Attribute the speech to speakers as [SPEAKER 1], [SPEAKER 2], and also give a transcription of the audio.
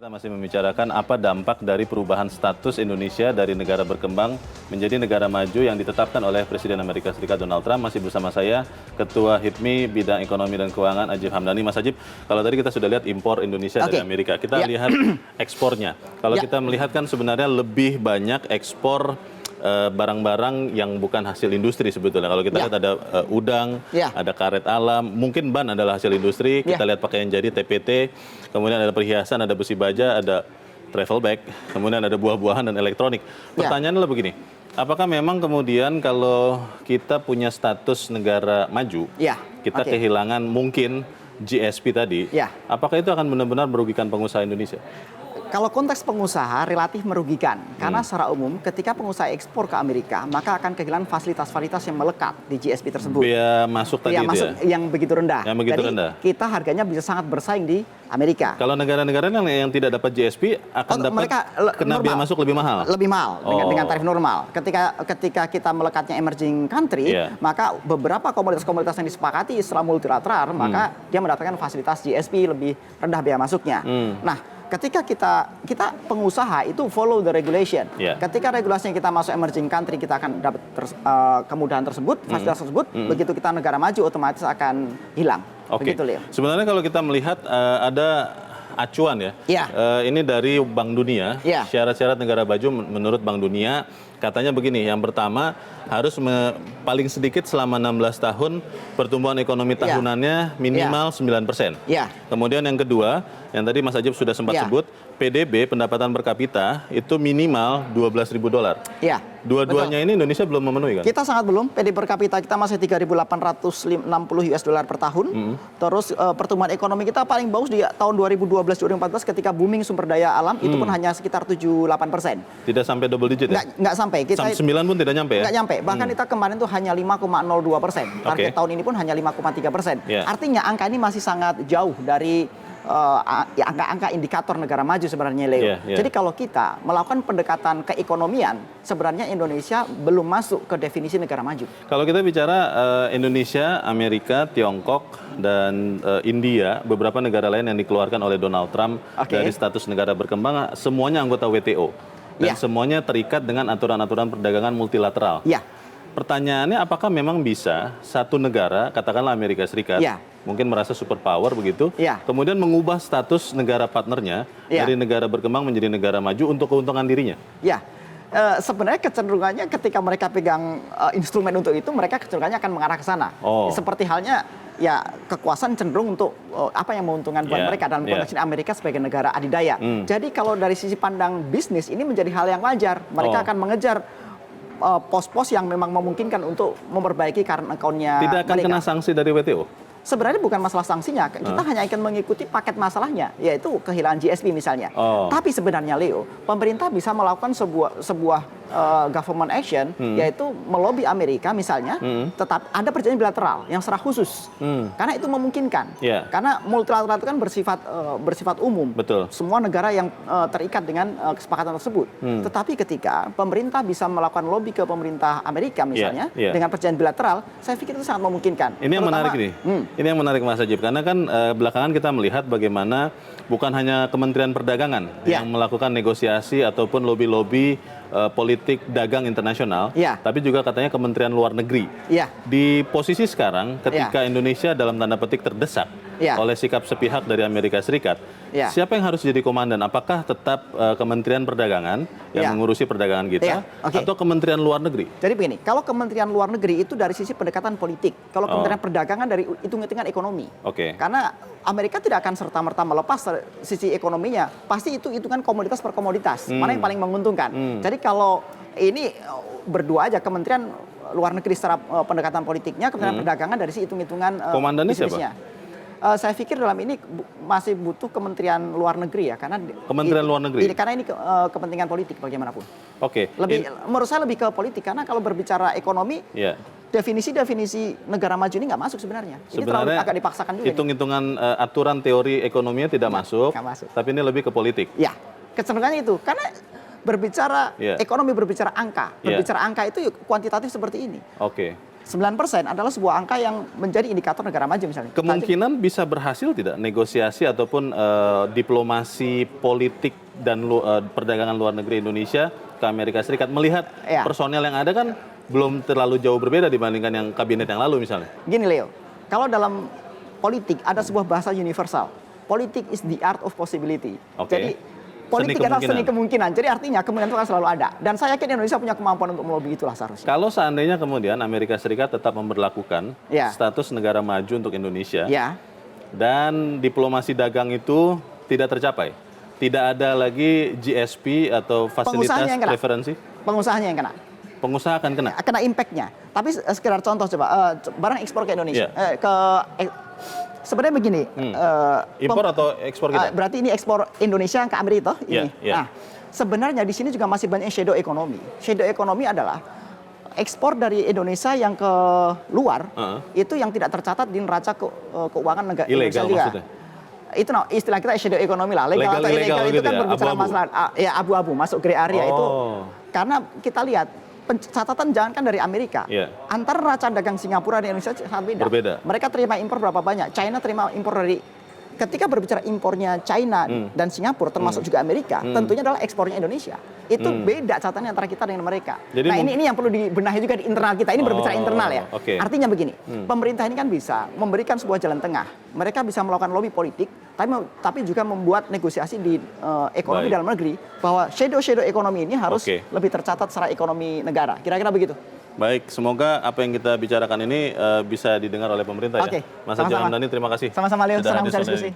[SPEAKER 1] Kita masih membicarakan apa dampak dari perubahan status Indonesia dari negara berkembang menjadi negara maju yang ditetapkan oleh Presiden Amerika Serikat Donald Trump. Masih bersama saya, Ketua HIPMI Bidang Ekonomi dan Keuangan Ajib Hamdani. Mas Ajib, kalau tadi kita sudah lihat impor Indonesia dari Amerika, kita lihat ekspornya. Kalau kita melihat kan sebenarnya lebih banyak ekspor barang-barang yang bukan hasil industri sebetulnya. Kalau kita lihat ada udang, ada karet alam, mungkin ban adalah hasil industri. Kita lihat pakaian jadi TPT, kemudian ada perhiasan, ada besi baja, ada travel bag, kemudian ada buah-buahan dan elektronik. Pertanyaannya adalah begini, apakah memang kemudian kalau kita punya status negara maju, kita kehilangan mungkin GSP tadi, apakah itu akan benar-benar merugikan pengusaha Indonesia?
[SPEAKER 2] Kalau konteks pengusaha relatif merugikan, karena secara umum ketika pengusaha ekspor ke Amerika, maka akan kehilangan fasilitas-fasilitas yang melekat di GSP tersebut.
[SPEAKER 1] Biaya masuk tadi itu
[SPEAKER 2] yang begitu rendah.
[SPEAKER 1] Yang begitu rendah.
[SPEAKER 2] Kita harganya bisa sangat bersaing di Amerika.
[SPEAKER 1] Kalau negara-negara yang tidak dapat GSP akan dapat kena biaya masuk lebih mahal?
[SPEAKER 2] Lebih mahal dengan tarif normal. Ketika kita melekatnya emerging country, maka beberapa komoditas-komoditas yang disepakati setelah multilateral, maka dia mendapatkan fasilitas GSP lebih rendah biaya masuknya. Nah, ketika kita pengusaha itu follow the regulation. Ketika regulasinya kita masuk emerging country, kita akan dapat kemudahan tersebut, fasilitas tersebut. Begitu kita negara maju, otomatis akan hilang. Begitu, Leo.
[SPEAKER 1] Sebenarnya kalau kita melihat ada acuan ini dari Bank Dunia, syarat-syarat negara maju menurut Bank Dunia katanya begini, yang pertama harus paling sedikit selama 16 tahun pertumbuhan ekonomi tahunannya minimal 9%. Kemudian yang kedua, yang tadi Mas Ajib sudah sempat sebut, PDB pendapatan per kapita itu minimal $12.000. Dua-duanya ini Indonesia belum memenuhi kan?
[SPEAKER 2] Kita sangat belum. PDB per kapita kita masih 3.860 US dollar per tahun. Terus pertumbuhan ekonomi kita paling bagus di tahun 2012-2014 ketika booming sumber daya alam itu pun hanya sekitar 7-8%.
[SPEAKER 1] Tidak sampai double digit ya?
[SPEAKER 2] Nggak sampai. Kita
[SPEAKER 1] 9 pun tidak nyampe ya?
[SPEAKER 2] Nggak nyampe. Bahkan kita kemarin tuh hanya 5,02%. Target tahun ini pun hanya 5,3%. Artinya angka ini masih sangat jauh dari angka-angka indikator negara maju sebenarnya, Leo. Jadi kalau kita melakukan pendekatan keekonomian, sebenarnya Indonesia belum masuk ke definisi negara maju.
[SPEAKER 1] Kalau kita bicara Indonesia, Amerika, Tiongkok, dan India, beberapa negara lain yang dikeluarkan oleh Donald Trump dari status negara berkembang, semuanya anggota WTO. Dan semuanya terikat dengan aturan-aturan perdagangan multilateral. Pertanyaannya, apakah memang bisa satu negara, katakanlah Amerika Serikat, mungkin merasa superpower begitu, kemudian mengubah status negara partnernya dari negara berkembang menjadi negara maju untuk keuntungan dirinya?
[SPEAKER 2] Sebenarnya kecenderungannya ketika mereka pegang instrumen untuk itu, mereka kecenderungannya akan mengarah ke sana. Seperti halnya kekuasaan cenderung untuk apa yang menguntungkan buat mereka dalam konteks Amerika sebagai negara adidaya. Jadi kalau dari sisi pandang bisnis ini menjadi hal yang wajar. Mereka akan mengejar pos-pos yang memang memungkinkan untuk memperbaiki current account-nya.
[SPEAKER 1] Tidak akan kena sanksi dari WTO?
[SPEAKER 2] Sebenarnya bukan masalah sanksinya, kita hanya akan mengikuti paket masalahnya, yaitu kehilangan GSP misalnya. Tapi sebenarnya, Leo, pemerintah bisa melakukan sebuah government action, yaitu melobi Amerika misalnya, tetap ada perjanjian bilateral yang secara khusus, karena itu memungkinkan. Karena multilateral itu kan bersifat umum. Semua negara yang terikat dengan kesepakatan tersebut. Tetapi ketika pemerintah bisa melakukan lobby ke pemerintah Amerika misalnya, dengan perjanjian bilateral, saya pikir itu sangat memungkinkan.
[SPEAKER 1] Ini yang menarik nih. Ini yang menarik, Mas Ajib, karena kan belakangan kita melihat bagaimana bukan hanya Kementerian Perdagangan yang melakukan negosiasi ataupun lobby-lobby politik dagang internasional, tapi juga katanya Kementerian Luar Negeri. Di posisi sekarang, ketika Indonesia dalam tanda petik terdesak oleh sikap sepihak dari Amerika Serikat, siapa yang harus jadi komandan? Apakah tetap Kementerian Perdagangan yang mengurusi perdagangan kita, atau Kementerian Luar Negeri? Jadi
[SPEAKER 2] begini, kalau Kementerian Luar Negeri itu dari sisi pendekatan politik, kalau Kementerian Perdagangan dari hitung-hitungan ekonomi. Karena Amerika tidak akan serta-merta melepas sisi ekonominya, pasti itu hitungan komoditas per komoditas, mana yang paling menguntungkan. Jadi kalau ini berdua aja, Kementerian Luar Negeri secara pendekatan politiknya, Kementerian Perdagangan dari sisi hitung-hitungan
[SPEAKER 1] komandannya siapa?
[SPEAKER 2] Saya pikir dalam ini masih butuh Kementerian Luar Negeri ya, karena
[SPEAKER 1] Kementerian Luar Negeri.
[SPEAKER 2] Karena ini kepentingan politik bagaimanapun. Menurut saya lebih ke politik, karena kalau berbicara ekonomi, definisi negara maju ini nggak masuk sebenarnya. Ini terlalu agak dipaksakan juga.
[SPEAKER 1] Hitung-hitungan aturan teori ekonominya tidak masuk, tapi ini lebih ke politik.
[SPEAKER 2] Kecenderungannya itu, karena berbicara ekonomi, berbicara angka, berbicara angka itu kuantitatif seperti ini. 9% adalah sebuah angka yang menjadi indikator negara maju misalnya.
[SPEAKER 1] Kemungkinan bisa berhasil tidak negosiasi ataupun diplomasi politik dan perdagangan luar negeri Indonesia ke Amerika Serikat melihat personel yang ada kan belum terlalu jauh berbeda dibandingkan yang kabinet yang lalu misalnya.
[SPEAKER 2] Gini Leo, kalau dalam politik ada sebuah bahasa universal. Politik is the art of possibility. Jadi politik adalah seni kemungkinan. Jadi artinya kemungkinan itu akan selalu ada. Dan saya yakin Indonesia punya kemampuan untuk melobi itulah seharusnya.
[SPEAKER 1] Kalau seandainya kemudian Amerika Serikat tetap memberlakukan status negara maju untuk Indonesia, dan diplomasi dagang itu tidak tercapai, tidak ada lagi GSP atau fasilitas preferensi,
[SPEAKER 2] pengusahanya yang kena.
[SPEAKER 1] Pengusaha akan kena.
[SPEAKER 2] Kena impact-nya. Tapi sekedar contoh coba, barang ekspor ke Indonesia, sebenarnya begini.
[SPEAKER 1] Impor atau ekspor kita?
[SPEAKER 2] Berarti ini ekspor Indonesia ke Amerika ini. Nah, sebenarnya di sini juga masih banyak shadow economy. Shadow economy adalah ekspor dari Indonesia yang ke luar itu yang tidak tercatat di neraca keuangan negara Indonesia juga. Maksudnya? Itu istilah kita shadow economy lah. Legal atau ilegal itu kan berbicara masalah abu-abu masuk gray area itu. Karena kita lihat catatan jangankan dari Amerika, antara neraca dagang Singapura dan Indonesia sangat beda. Mereka terima impor berapa banyak, China terima impor dari, ketika berbicara impornya China dan Singapura, termasuk juga Amerika, tentunya adalah ekspornya Indonesia. Itu beda catatannya antara kita dengan mereka. Jadi nah ini yang perlu dibenahi juga di internal kita, ini berbicara internal ya. Artinya begini, pemerintah ini kan bisa memberikan sebuah jalan tengah, mereka bisa melakukan lobby politik, tapi juga membuat negosiasi di ekonomi dalam negeri, bahwa shadow ekonomi ini harus lebih tercatat secara ekonomi negara. Kira-kira begitu.
[SPEAKER 1] Baik, semoga apa yang kita bicarakan ini bisa didengar oleh pemerintah ya. Mas Haji Hamdani, terima kasih.
[SPEAKER 2] Sama-sama Leo, senang bisa diskusi.